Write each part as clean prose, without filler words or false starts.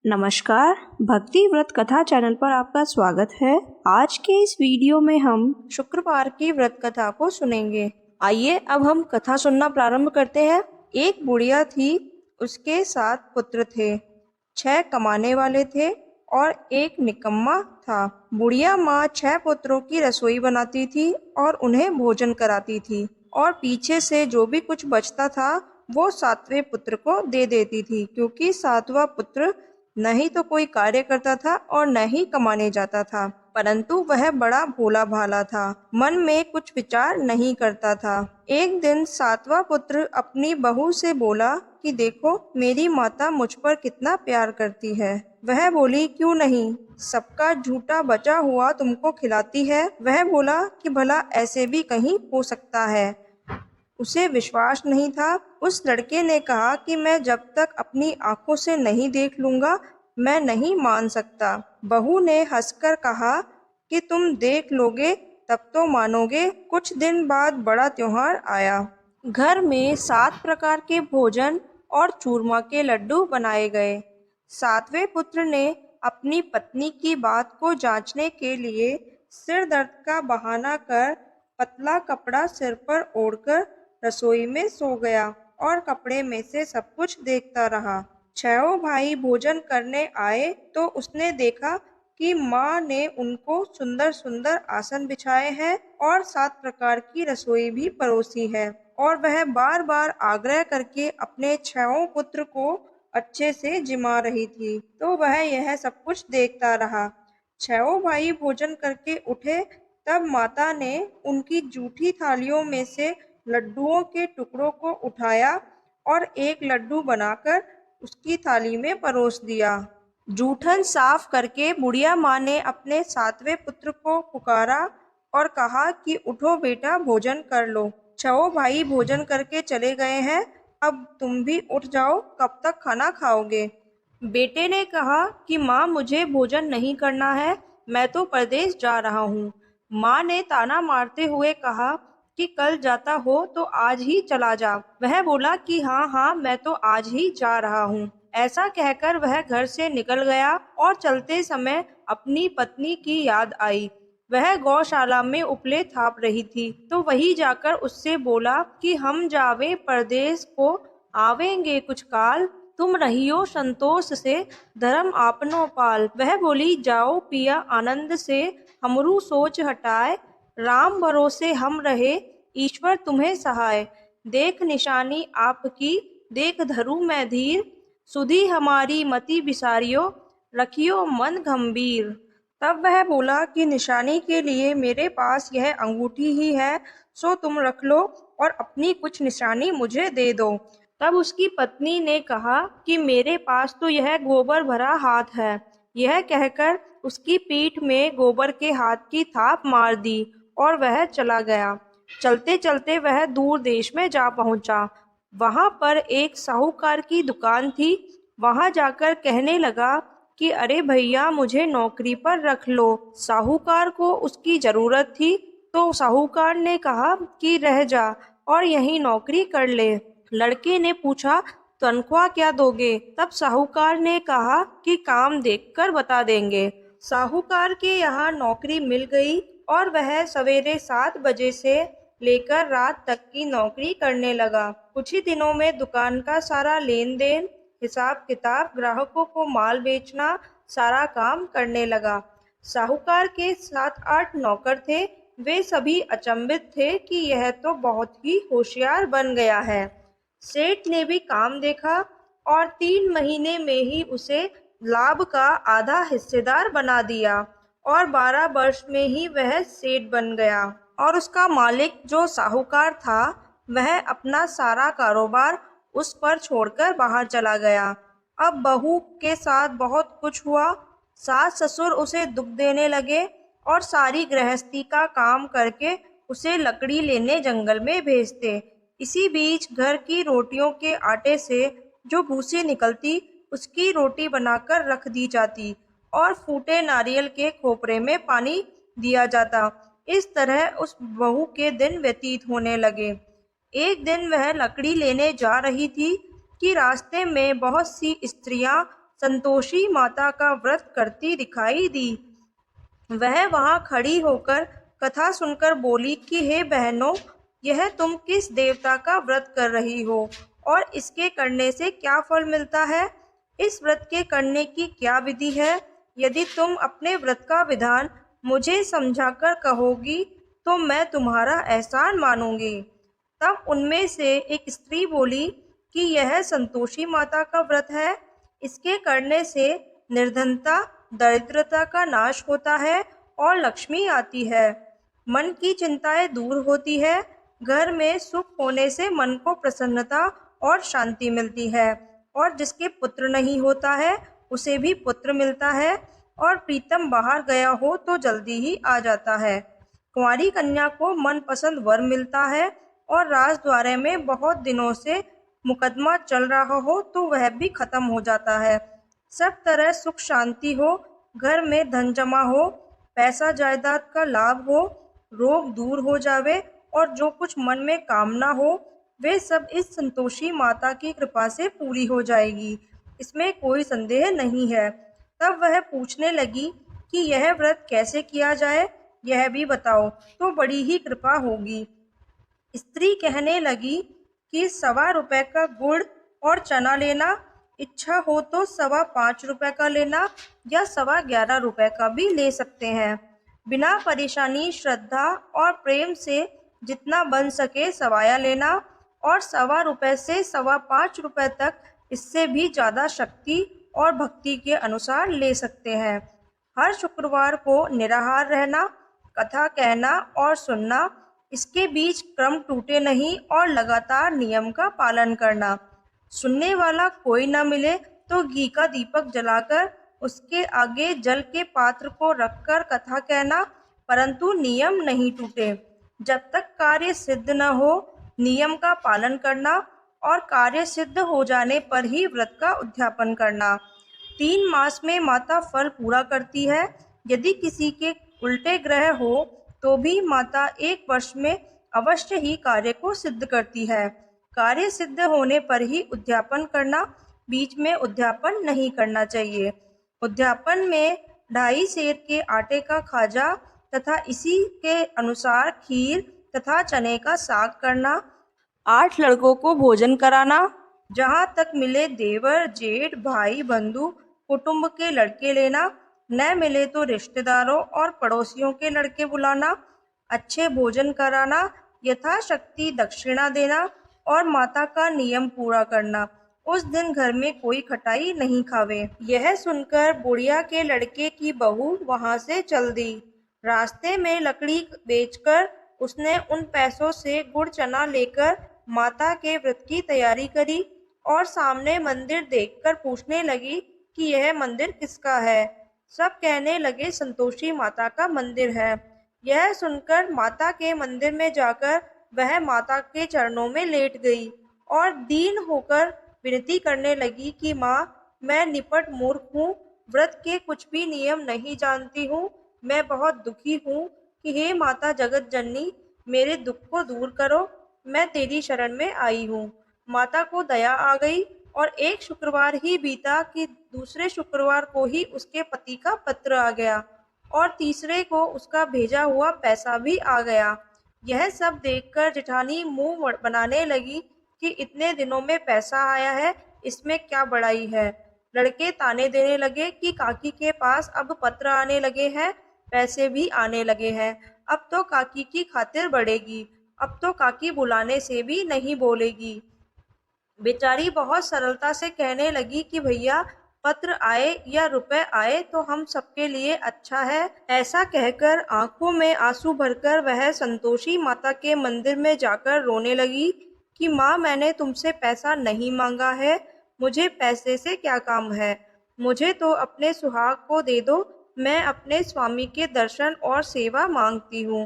नमस्कार, भक्ति व्रत कथा चैनल पर आपका स्वागत है। आज के इस वीडियो में हम शुक्रवार की व्रत कथा को सुनेंगे। आइए अब हम कथा सुनना प्रारंभ करते हैं। एक बुढ़िया थी, उसके 7 पुत्र थे। 6 कमाने वाले थे और एक निकम्मा था। बुढ़िया माँ 6 पुत्रों की रसोई बनाती थी और उन्हें भोजन कराती थी, और पीछे से जो भी कुछ बचता था वो 7वें पुत्र को दे देती थी, क्योंकि 7वां पुत्र न ही तो कोई कार्य करता था और न ही कमाने जाता था, परंतु वह बड़ा भोला भाला था, मन में कुछ विचार नहीं करता था। एक दिन 7वां पुत्र अपनी बहू से बोला कि देखो, मेरी माता मुझ पर कितना प्यार करती है। वह बोली, क्यों नहीं, सबका झूठा बचा हुआ तुमको खिलाती है। वह बोला कि भला ऐसे भी कहीं हो सकता है। उसे विश्वास नहीं था। उस लड़के ने कहा कि मैं जब तक अपनी आंखों से नहीं देख लूंगा मैं नहीं मान सकता। बहू ने हंसकर कहा कि तुम देख लोगे तब तो मानोगे। कुछ दिन बाद बड़ा त्योहार आया। घर में 7 प्रकार के भोजन और चूरमा के लड्डू बनाए गए। 7वें पुत्र ने अपनी पत्नी की बात को जांचने के लिए सिर दर्द का बहाना कर पतला कपड़ा सिर पर ओढ़कर रसोई में सो गया और कपड़े में से सब कुछ देखता रहा। 6 भाई भोजन करने आए तो उसने देखा कि माँ ने उनको सुंदर सुंदर आसन बिछाए हैं और 7 प्रकार की रसोई भी परोसी है, और वह बार बार आग्रह करके अपने 6 पुत्र को अच्छे से जिमा रही थी, तो वह यह सब कुछ देखता रहा। 6 भाई भोजन करके उठे तब माता ने उनकी जूठी थालियों में से लड्डुओं के टुकड़ों को उठाया और एक लड्डू बनाकर उसकी थाली में परोस दिया। जूठन साफ करके बुढ़िया माँ ने अपने 7वें पुत्र को पुकारा और कहा कि उठो बेटा, भोजन कर लो। 6 भाई भोजन करके चले गए हैं, अब तुम भी उठ जाओ, कब तक खाना खाओगे। बेटे ने कहा कि माँ, मुझे भोजन नहीं करना है, मैं तो परदेश जा रहा हूँ। माँ ने ताना मारते हुए कहा कि कल जाता हो तो आज ही चला जा। वह बोला कि हाँ हाँ, मैं तो आज ही जा रहा हूँ। ऐसा कहकर वह घर से निकल गया और चलते समय अपनी पत्नी की याद आई। वह गौशाला में उपले थाप रही थी, तो वही जाकर उससे बोला कि हम जावे परदेश को, आवेंगे कुछ काल, तुम रहियो संतोष से, धर्म आपनो पाल। वह बोली, जाओ पिया आनंद से, हमरू सोच हटाए, राम भरोसे हम रहे, ईश्वर तुम्हें सहाय। देख निशानी आपकी, देख धरू मैं धीर, सुधी हमारी मति बिसारियो, रखियो मन गंभीर। तब वह बोला कि निशानी के लिए मेरे पास यह अंगूठी ही है, सो तुम रख लो और अपनी कुछ निशानी मुझे दे दो। तब उसकी पत्नी ने कहा कि मेरे पास तो यह गोबर भरा हाथ है। यह कहकर उसकी पीठ में गोबर के हाथ की थाप मार दी और वह चला गया। चलते चलते वह दूर देश में जा पहुंचा। वहां पर एक साहूकार की दुकान थी। वहां जाकर कहने लगा कि अरे भैया, मुझे नौकरी पर रख लो। साहूकार को उसकी जरूरत थी, तो साहूकार ने कहा कि रह जा और यहीं नौकरी कर ले। लड़के ने पूछा, तनख्वाह क्या दोगे? तब साहूकार ने कहा कि काम देखकर बता देंगे। साहूकार के यहाँ नौकरी मिल गई और वह सवेरे 7 बजे से लेकर रात तक की नौकरी करने लगा। कुछ ही दिनों में दुकान का सारा लेन देन, हिसाब किताब, ग्राहकों को माल बेचना, सारा काम करने लगा। साहूकार के 7-8 नौकर थे। वे सभी अचंभित थे कि यह तो बहुत ही होशियार बन गया है। सेठ ने भी काम देखा और 3 महीने में ही उसे लाभ का आधा हिस्सेदार बना दिया और 12 वर्ष में ही वह सेठ बन गया। और उसका मालिक जो साहूकार था, वह अपना सारा कारोबार उस पर छोड़कर बाहर चला गया। अब बहू के साथ बहुत कुछ हुआ। सास ससुर उसे दुख देने लगे और सारी गृहस्थी का काम करके उसे लकड़ी लेने जंगल में भेजते। इसी बीच घर की रोटियों के आटे से जो भूसी निकलती, उसकी रोटी बनाकर रख दी जाती और फूटे नारियल के खोपरे में पानी दिया जाता। इस तरह उस बहू के दिन व्यतीत होने लगे। एक दिन वह लकड़ी लेने जा रही थी कि रास्ते में बहुत सी स्त्रियां संतोषी माता का व्रत करती दिखाई दी। वह वहां खड़ी होकर कथा सुनकर बोली कि हे बहनों, यह तुम किस देवता का व्रत कर रही हो और इसके करने से क्या फल मिलता है? इस व्रत के करने की क्या विधि है? यदि तुम अपने व्रत का विधान मुझे समझाकर कहोगी तो मैं तुम्हारा एहसान मानूंगी। तब उनमें से एक स्त्री बोली कि यह संतोषी माता का व्रत है। इसके करने से निर्धनता, दरिद्रता का नाश होता है और लक्ष्मी आती है। मन की चिंताएं दूर होती है। घर में सुख होने से मन को प्रसन्नता और शांति मिलती है और जिसके पुत्र नहीं होता है उसे भी पुत्र मिलता है और प्रीतम बाहर गया हो तो जल्दी ही आ जाता है। कुंवारी कन्या को मनपसंद वर मिलता है और राजद्वारे में बहुत दिनों से मुकदमा चल रहा हो तो वह भी खत्म हो जाता है। सब तरह सुख शांति हो, घर में धन जमा हो, पैसा जायदाद का लाभ हो, रोग दूर हो जावे और जो कुछ मन में कामना हो वे सब इस संतोषी माता की कृपा से पूरी हो जाएगी, इसमें कोई संदेह नहीं है। तब वह पूछने लगी कि यह व्रत कैसे किया जाए, यह भी बताओ तो बड़ी ही कृपा होगी। स्त्री कहने लगी कि 1.25 रुपए का गुड़ और चना लेना, इच्छा हो तो 5.25 रुपए का लेना या 11.25 रुपए का भी ले सकते हैं। बिना परेशानी, श्रद्धा और प्रेम से जितना बन सके सवाया लेना और 1.25 रुपए से 5.25 रुपए तक, इससे भी ज़्यादा शक्ति और भक्ति के अनुसार ले सकते हैं। हर शुक्रवार को निराहार रहना, कथा कहना और सुनना, इसके बीच क्रम टूटे नहीं और लगातार नियम का पालन करना। सुनने वाला कोई न मिले तो घी का दीपक जलाकर उसके आगे जल के पात्र को रखकर कथा कहना, परंतु नियम नहीं टूटे। जब तक कार्य सिद्ध न हो नियम का पालन करना और कार्य सिद्ध हो जाने पर ही व्रत का उद्यापन करना। 3 मास में माता फल पूरा करती है। यदि किसी के उल्टे ग्रह हो तो भी माता 1 वर्ष में अवश्य ही कार्य को सिद्ध करती है। कार्य सिद्ध होने पर ही उद्यापन करना, बीच में उद्यापन नहीं करना चाहिए। उद्यापन में 2.5 सेर के आटे का खाजा तथा इसी के अनुसार खीर तथा चने का साग करना, 8 लड़कों को भोजन कराना, जहाँ तक मिले देवर, जेठ, भाई, बंधु, कुटुंब के लड़के लेना, न मिले तो रिश्तेदारों और पड़ोसियों के लड़के बुलाना, अच्छे भोजन कराना, यथाशक्ति दक्षिणा देना और माता का नियम पूरा करना। उस दिन घर में कोई खटाई नहीं खावे। यह सुनकर बुढ़िया के लड़के की बहू वहां से चल दी। रास्ते में लकड़ी बेचकर उसने उन पैसों से गुड़ चना लेकर माता के व्रत की तैयारी करी और सामने मंदिर देखकर पूछने लगी कि यह मंदिर किसका है। सब कहने लगे संतोषी माता का मंदिर है। यह सुनकर माता के मंदिर में जाकर वह माता के चरणों में लेट गई और दीन होकर विनती करने लगी कि माँ, मैं निपट मूर्ख हूँ, व्रत के कुछ भी नियम नहीं जानती हूँ, मैं बहुत दुखी हूँ कि हे माता जगत जननी, मेरे दुख को दूर करो, मैं तेरी शरण में आई हूँ। माता को दया आ गई और एक शुक्रवार ही बीता कि दूसरे शुक्रवार को ही उसके पति का पत्र आ गया और तीसरे को उसका भेजा हुआ पैसा भी आ गया। यह सब देखकर जेठानी मुंह बनाने लगी कि इतने दिनों में पैसा आया है, इसमें क्या बड़ाई है। लड़के ताने देने लगे कि काकी के पास अब पत्र आने लगे हैं, पैसे भी आने लगे हैं, अब तो काकी की खातिर बढ़ेगी, अब तो काकी बुलाने से भी नहीं बोलेगी। बेचारी बहुत सरलता से कहने लगी कि भैया, पत्र आए या रुपए आए तो हम सबके लिए अच्छा है। ऐसा कहकर आंखों में आंसू भरकर वह संतोषी माता के मंदिर में जाकर रोने लगी कि माँ, मैंने तुमसे पैसा नहीं मांगा है, मुझे पैसे से क्या काम है, मुझे तो अपने सुहाग को दे दो, मैं अपने स्वामी के दर्शन और सेवा मांगती हूँ।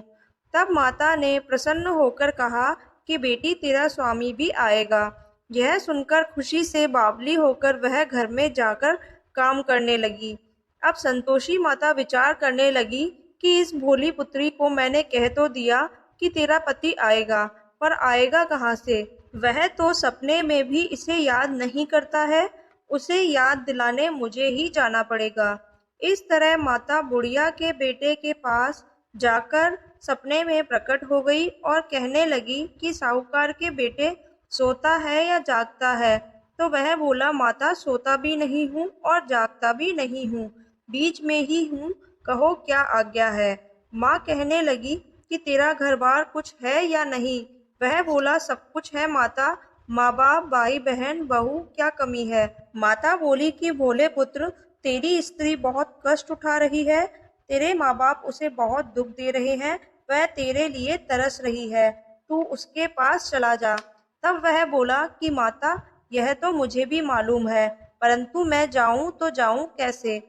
तब माता ने प्रसन्न होकर कहा कि बेटी, तेरा स्वामी भी आएगा। यह सुनकर खुशी से बावली होकर वह घर में जाकर काम करने लगी। अब संतोषी माता विचार करने लगी कि इस भोली पुत्री को मैंने कह तो दिया कि तेरा पति आएगा, पर आएगा कहाँ से? वह तो सपने में भी इसे याद नहीं करता है उसे याद दिलाने मुझे ही जाना पड़ेगा। इस तरह माता बुढ़िया के बेटे के पास जाकर सपने में प्रकट हो गई और कहने लगी कि साहूकार के बेटे सोता है या जागता है? तो वह बोला, माता सोता भी नहीं हूँ और जागता भी नहीं हूँ, बीच में ही हूँ, कहो क्या आज्ञा है। माँ कहने लगी कि तेरा घर बार कुछ है या नहीं? वह बोला, सब कुछ है माता, माँ बाप, भाई बहन, बहू, क्या कमी है? माता बोली कि भोले पुत्र, तेरी स्त्री बहुत कष्ट उठा रही है, तेरे माँ बाप उसे बहुत दुख दे रहे हैं, वह तेरे लिए तरस रही है, तू उसके पास चला जा। तब वह बोला कि माता, यह तो मुझे भी मालूम है, परंतु मैं जाऊं तो जाऊं कैसे?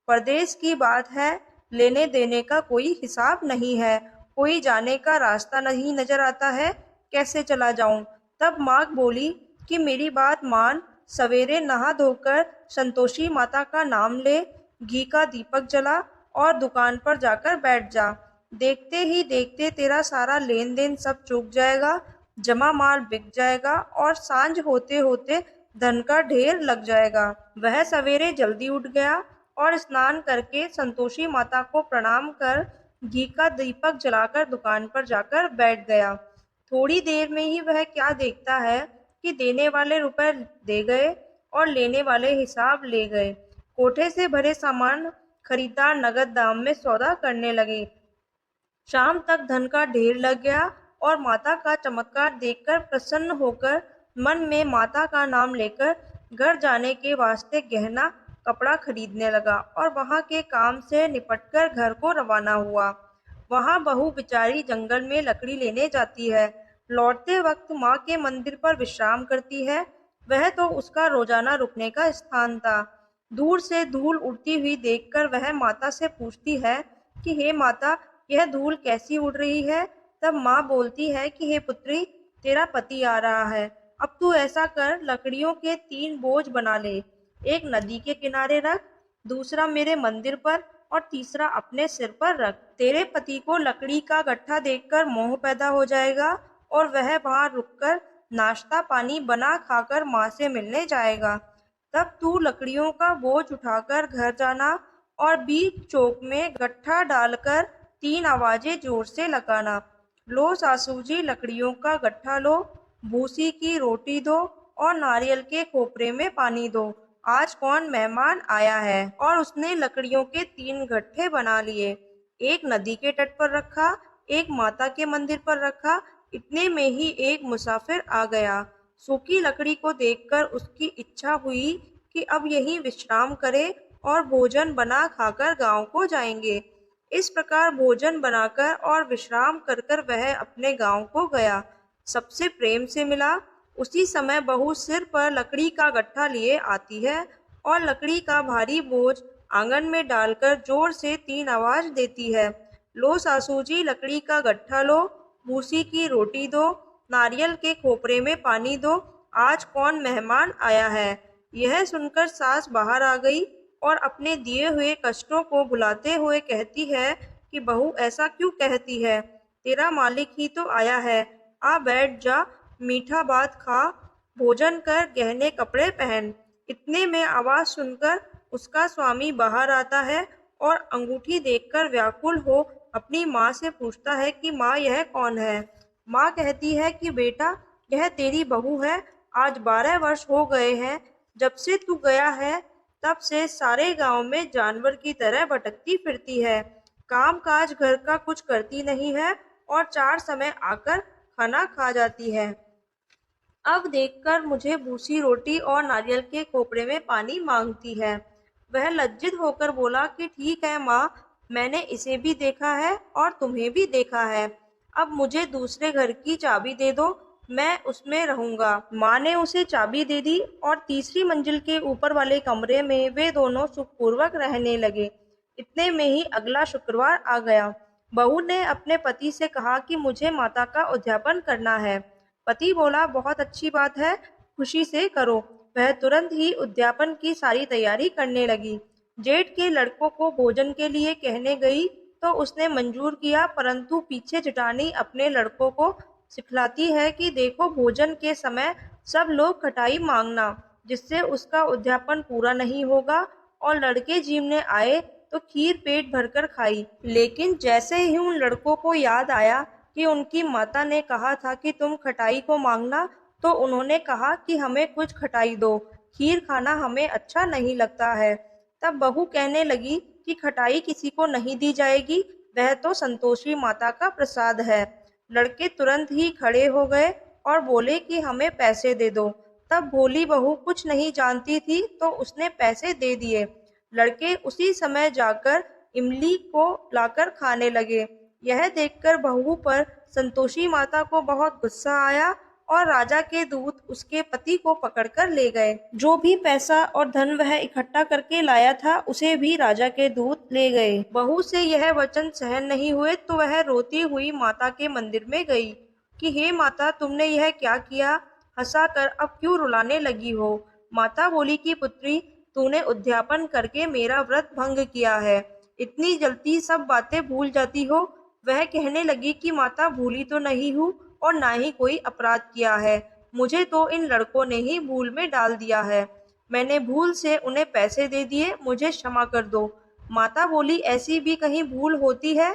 परदेश की बात है, लेने देने का कोई हिसाब नहीं है, कोई जाने का रास्ता नहीं नजर आता है, कैसे चला जाऊं? तब माँ बोली कि मेरी बात मान, सवेरे नहा धोकर संतोषी माता का नाम ले, घी का दीपक जला और दुकान पर जाकर बैठ जा। देखते ही देखते तेरा सारा लेन देन सब चूक जाएगा, जमा माल बिक जाएगा और सांझ होते होते धन का ढेर लग जाएगा। वह सवेरे जल्दी उठ गया और स्नान करके संतोषी माता को प्रणाम कर घी का दीपक जलाकर दुकान पर जाकर बैठ गया। थोड़ी देर में ही वह क्या देखता है कि देने वाले रुपए दे गए और लेने वाले हिसाब ले गए। कोठे से भरे सामान खरीदार नगद दाम में सौदा करने लगे। शाम तक धन का ढेर लग गया और माता का चमत्कार देखकर प्रसन्न होकर मन में माता का नाम लेकर घर जाने के वास्ते गहना कपड़ा खरीदने लगा और वहां के काम से निपटकर घर को रवाना हुआ। वहां बहू बेचारी जंगल में लकड़ी लेने जाती है। लौटते वक्त माँ के मंदिर पर विश्राम करती है। वह तो उसका रोजाना रुकने का स्थान था। दूर से धूल उड़ती हुई देखकर वह माता से पूछती है कि हे माता, यह धूल कैसी उड़ रही है? तब माँ बोलती है कि हे पुत्री, तेरा पति आ रहा है, अब तू ऐसा कर, लकड़ियों के 3 बोझ बना ले, एक नदी के किनारे रख, दूसरा मेरे मंदिर पर और तीसरा अपने सिर पर रख। तेरे पति को लकड़ी का गट्ठा देखकर मोह पैदा हो जाएगा और वह वहां रुककर नाश्ता पानी बना खाकर माँ से मिलने जाएगा। तब तू लकड़ियों का बोझ उठाकर घर जाना और बीच चौक में गट्ठा डालकर 3 आवाजें जोर से लगाना, लो सासू जी लकड़ियों का गट्ठा लो, भूसी की रोटी दो और नारियल के खोपरे में पानी दो, आज कौन मेहमान आया है। और उसने लकड़ियों के 3 गट्ठे बना लिए, एक नदी के तट पर रखा, एक माता के मंदिर पर रखा। इतने में ही एक मुसाफिर आ गया। सूखी लकड़ी को देखकर उसकी इच्छा हुई कि अब यहीं विश्राम करे और भोजन बना खाकर गांव को जाएंगे। इस प्रकार भोजन बनाकर और विश्राम कर कर वह अपने गांव को गया, सबसे प्रेम से मिला। उसी समय बहू सिर पर लकड़ी का गट्ठा लिए आती है और लकड़ी का भारी बोझ आंगन में डालकर जोर से 3 आवाज देती है, लो सासू जी लकड़ी का गट्ठा लो, भूसी की रोटी दो, नारियल के खोपरे में पानी दो, आज कौन मेहमान आया है। यह सुनकर सास बाहर आ गई और अपने दिए हुए कष्टों को भुलाते हुए कहती है कि बहू ऐसा क्यों कहती है, तेरा मालिक ही तो आया है, आ बैठ जा, मीठा भात खा, भोजन कर, गहने कपड़े पहन। इतने में आवाज सुनकर उसका स्वामी बाहर आता है और अंगूठी देखकर व्याकुल हो अपनी माँ से पूछता है कि माँ यह कौन है। माँ कहती है कि बेटा यह तेरी बहू है, आज 12 वर्ष हो गए हैं जब से तू गया है, तब से सारे गांव में जानवर की तरह भटकती फिरती है, काम काज घर का कुछ करती नहीं है और 4 समय आकर खाना खा जाती है। अब देखकर मुझे भूसी रोटी और नारियल के खोपरे में पानी मांगती है। वह लज्जित होकर बोला कि ठीक है माँ, मैंने इसे भी देखा है और तुम्हें भी देखा है, अब मुझे दूसरे घर की चाबी दे दो, मैं उसमें रहूंगा। माँ ने उसे चाबी दे दी और तीसरी मंजिल के ऊपर वाले कमरे में वे दोनों सुखपूर्वक रहने लगे। इतने में ही अगला शुक्रवार आ गया। बहू ने अपने पति से कहा कि मुझे माता का उद्यापन करना है। पति बोला, बहुत अच्छी बात है, खुशी से करो। वह तुरंत ही उद्यापन की सारी तैयारी करने लगी। जेठ के लड़कों को भोजन के लिए कहने गई तो उसने मंजूर किया, परंतु पीछे जिटानी अपने लड़कों को सिखलाती है कि देखो भोजन के समय सब लोग खटाई मांगना, जिससे उसका उद्यापन पूरा नहीं होगा। और लड़के जीवने आए तो खीर पेट भरकर खाई। लेकिन जैसे ही उन लड़कों को याद आया कि उनकी माता ने कहा था कि तुम खटाई को मांगना, तो उन्होंने कहा कि हमें कुछ खटाई दो, खीर खाना हमें अच्छा नहीं लगता है। तब बहू कहने लगी कि खटाई किसी को नहीं दी जाएगी, वह तो संतोषी माता का प्रसाद है। लड़के तुरंत ही खड़े हो गए और बोले कि हमें पैसे दे दो। तब भोली बहू कुछ नहीं जानती थी तो उसने पैसे दे दिए। लड़के उसी समय जाकर इमली को लाकर खाने लगे। यह देखकर बहू पर संतोषी माता को बहुत गुस्सा आया और राजा के दूत उसके पति को पकड़कर ले गए। जो भी पैसा और धन वह इकट्ठा करके लाया था उसे भी राजा के दूत ले गए। बहू से यह वचन सहन नहीं हुए तो वह रोती हुई माता के मंदिर में गई कि हे माता, तुमने यह क्या किया? हंसाकर अब क्यों रुलाने लगी हो? माता बोली कि पुत्री, तूने उद्यापन करके मेरा व्रत भंग किया है, इतनी जल्दी सब बातें भूल जाती हो। वह कहने लगी कि माता, भूली तो नहीं हूँ और ना ही कोई अपराध किया है, मुझे तो इन लड़कों ने ही भूल में डाल दिया है। मैंने भूल से उन्हें पैसे दे दिए, मुझे क्षमा कर दो। माता बोली, ऐसी भी कहीं भूल होती है?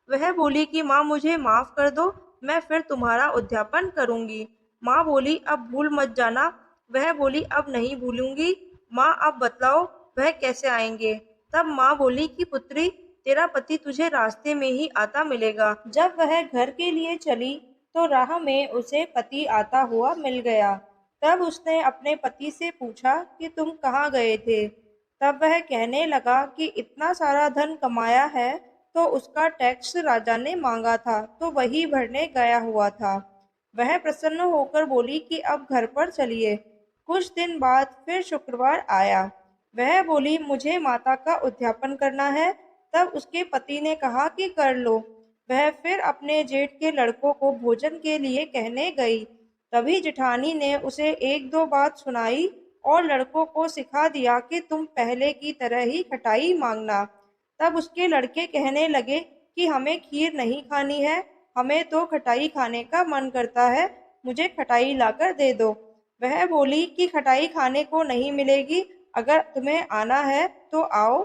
वह बोली कि माँ, मुझे माफ कर दो, मैं फिर तुम्हारा उद्यापन करूंगी। माँ बोली, अब भूल मत जाना। वह बोली, अब नहीं भूलूंगी। माँ, अब बतलाओ वह कैसे आएंगे? तब माँ बोली कि पुत्री, तेरा पति तुझे रास्ते में ही आता मिलेगा। जब वह घर के लिए चली तो राह में उसे पति आता हुआ मिल गया। तब उसने अपने पति से पूछा कि तुम कहाँ गए थे? तब वह कहने लगा कि इतना सारा धन कमाया है तो उसका टैक्स राजा ने मांगा था तो वही भरने गया हुआ था। वह प्रसन्न होकर बोली कि अब घर पर चलिए। कुछ दिन बाद फिर शुक्रवार आया। वह बोली, मुझे माता का उद्यापन करना है। तब उसके पति ने कहा कि कर लो। वह फिर अपने जेठ के लड़कों को भोजन के लिए कहने गई। तभी जेठानी ने उसे एक दो बात सुनाई और लड़कों को सिखा दिया कि तुम पहले की तरह ही खटाई मांगना। तब उसके लड़के कहने लगे कि हमें खीर नहीं खानी है, हमें तो खटाई खाने का मन करता है, मुझे खटाई लाकर दे दो। वह बोली कि खटाई खाने को नहीं मिलेगी, अगर तुम्हें आना है तो आओ।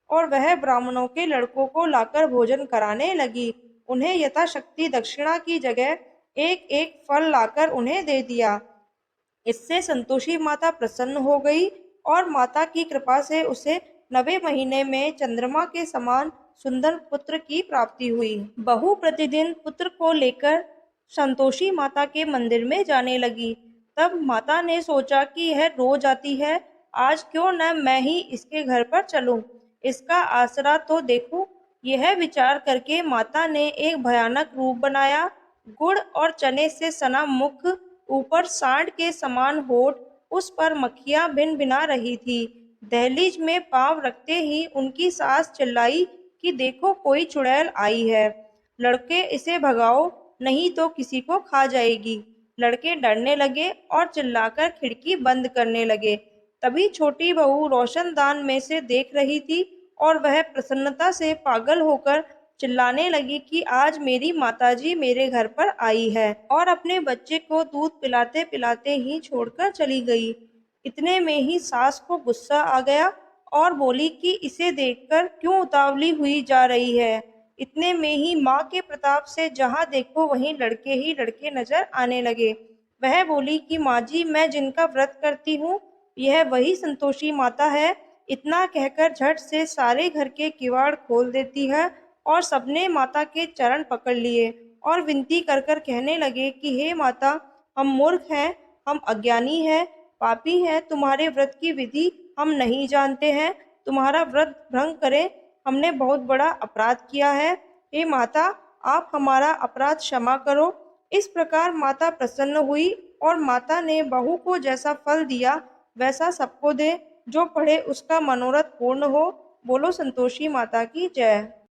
और वह ब्राह्मणों के लड़कों को लाकर भोजन कराने लगी। उन्हें यथाशक्ति दक्षिणा की जगह एक एक फल लाकर उन्हें दे दिया। इससे संतोषी माता प्रसन्न हो गई और माता की कृपा से उसे 9वें महीने में चंद्रमा के समान सुंदर पुत्र की प्राप्ति हुई। बहू प्रतिदिन पुत्र को लेकर संतोषी माता के मंदिर में जाने लगी। तब माता ने सोचा कि यह रोज आती है, आज क्यों न मैं ही इसके घर पर चलूं, इसका आसरा तो देखूं। यह विचार करके माता ने एक भयानक रूप बनाया। गुड़ और चने से सना मुख, ऊपर सांड के समान होठ, उस पर मक्खियां भिन भिना रही थी। दहलीज में पांव रखते ही उनकी सास चिल्लाई कि देखो, कोई चुड़ैल आई है, लड़के इसे भगाओ, नहीं तो किसी को खा जाएगी। लड़के डरने लगे और चिल्लाकर खिड़की बंद करने लगे। तभी छोटी बहू रोशनदान में से देख रही थी और वह प्रसन्नता से पागल होकर चिल्लाने लगी कि आज मेरी माताजी मेरे घर पर आई है, और अपने बच्चे को दूध पिलाते पिलाते ही छोड़कर चली गई। इतने में ही सास को गुस्सा आ गया और बोली कि इसे देखकर क्यों उतावली हुई जा रही है। इतने में ही माँ के प्रताप से जहाँ देखो वहीं लड़के ही लड़के नजर आने लगे। वह बोली कि माँ जी, मैं जिनका व्रत करती हूँ यह वही संतोषी माता है। इतना कहकर झट से सारे घर के किवाड़ खोल देती है और सबने माता के चरण पकड़ लिए और विनती कर कर कहने लगे कि हे माता, हम मूर्ख हैं, हम अज्ञानी हैं, पापी हैं, तुम्हारे व्रत की विधि हम नहीं जानते हैं, तुम्हारा व्रत भंग करें, हमने बहुत बड़ा अपराध किया है। हे माता, आप हमारा अपराध क्षमा करो। इस प्रकार माता प्रसन्न हुई और माता ने बहू को जैसा फल दिया वैसा सबको दे, जो पढ़े उसका मनोरथ पूर्ण हो। बोलो संतोषी माता की जय।